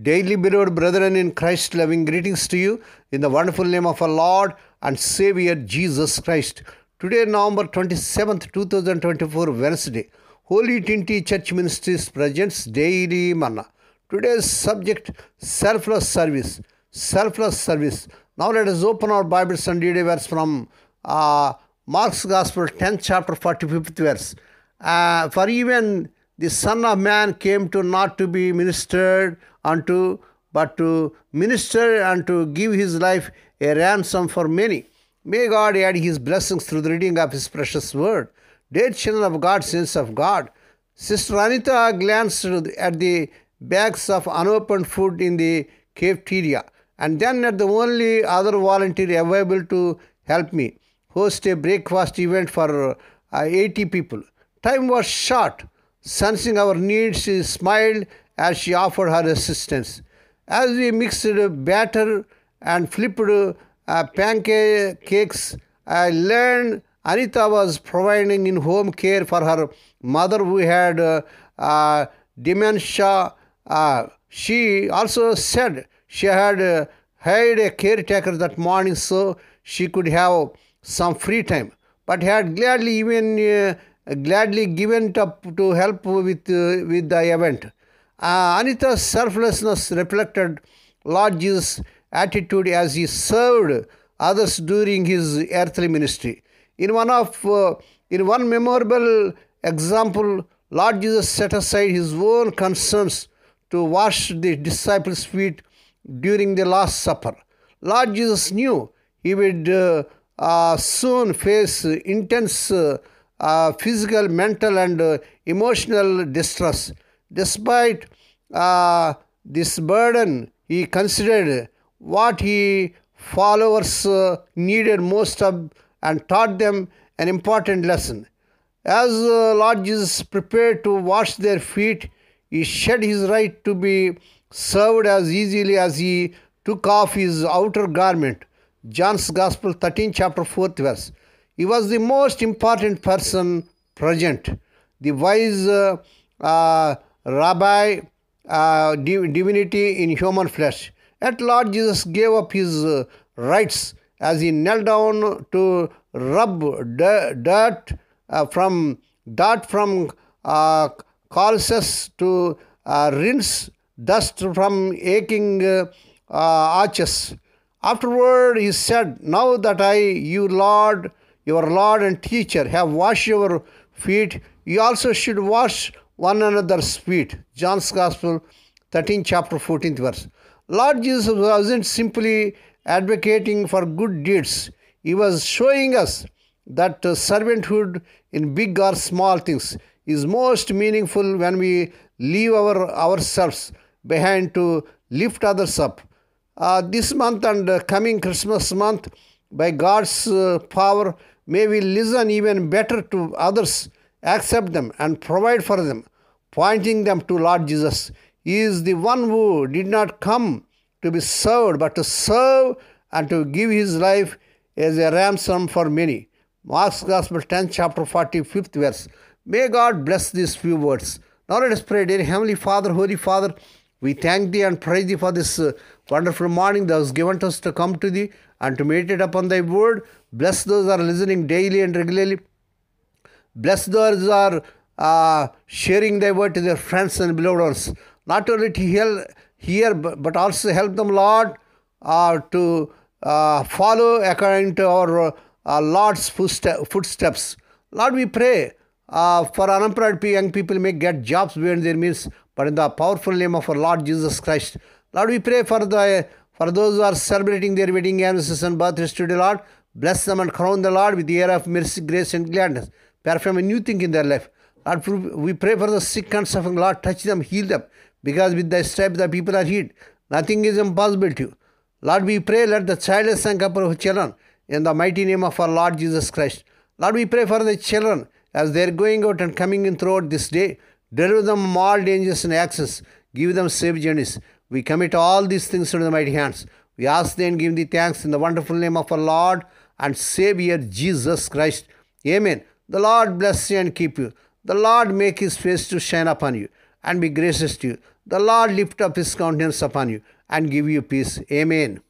Daily beloved brethren in Christ, loving greetings to you in the wonderful name of our Lord and Savior Jesus Christ. Today, November 27th, 2024, Wednesday, Holy Trinity Church Ministries presents Daily Manna. Today's subject, selfless service. Selfless service. Now let us open our Bibles and read a verse from Mark's Gospel, 10th chapter, 45th verse. For even the Son of Man came to not to be ministered unto, but to minister and to give his life a ransom for many. May God add his blessings through the reading of his precious word. Dear children of God, saints of God, Sister Anita glanced at the bags of unopened food in the cafeteria and then at the only other volunteer available to help me host a breakfast event for 80 people. Time was short. Sensing our needs, she smiled as she offered her assistance. As we mixed batter and flipped pancakes, I learned Anita was providing in-home care for her mother who had dementia. She also said she had hired a caretaker that morning so she could have some free time, but had gladly given it up to help with the event. Anita's selflessness reflected Lord Jesus' attitude as he served others during his earthly ministry. In one memorable example, Lord Jesus set aside his own concerns to wash the disciples' feet during the Last Supper. Lord Jesus knew he would soon face intense physical, mental, and emotional distress. Despite this burden, he considered what his followers needed most of and taught them an important lesson. As Lord Jesus prepared to wash their feet, he shed his right to be served as easily as he took off his outer garment. John's Gospel, 13th chapter, 4th verse. He was the most important person present. The wise rabbi, divinity in human flesh. Yet Lord Jesus gave up his rights as he knelt down to rub dirt from calluses to rinse dust from aching arches. Afterward, he said, "Now that I, you Lord, your Lord and teacher, have washed your feet, you also should wash one another's feet." John's Gospel, 13th chapter, 14th verse. Lord Jesus wasn't simply advocating for good deeds. He was showing us that servanthood in big or small things is most meaningful when we leave ourselves behind to lift others up. This month and coming Christmas month, by God's power, may we listen even better to others, accept them, and provide for them, pointing them to Lord Jesus. He is the one who did not come to be served, but to serve and to give his life as a ransom for many. Mark's Gospel, 10th chapter, 45th verse. May God bless these few words. Now let us pray. Dear Heavenly Father, Holy Father, we thank Thee and praise Thee for this wonderful morning Thou hast given us to come to Thee and to meditate upon Thy word. Bless those who are listening daily and regularly. Bless those who are sharing Thy word to their friends and beloved ones. Not only to hear, but also help them, Lord, to follow according to our Lord's footsteps. Lord, we pray for unemployed young people may get jobs beyond their means, but in the powerful name of our Lord Jesus Christ. Lord, we pray for those who are celebrating their wedding anniversaries and birthdays today, Lord. Bless them and crown the Lord with the air of mercy, grace, and gladness. Perform a new thing in their life. Lord, we pray for the sick and suffering. Lord, touch them, heal them, because with Thy stripes the people are healed. Nothing is impossible to You. Lord, we pray, let the childless and couple of children, in the mighty name of our Lord Jesus Christ. Lord, we pray for the children as they are going out and coming in throughout this day. Deliver them from all dangers and accidents. Give them safe journeys. We commit all these things into the mighty hands. We ask Thee and give Thee thanks in the wonderful name of our Lord and Savior Jesus Christ. Amen. The Lord bless you and keep you. The Lord make His face to shine upon you and be gracious to you. The Lord lift up his countenance upon you and give you peace. Amen.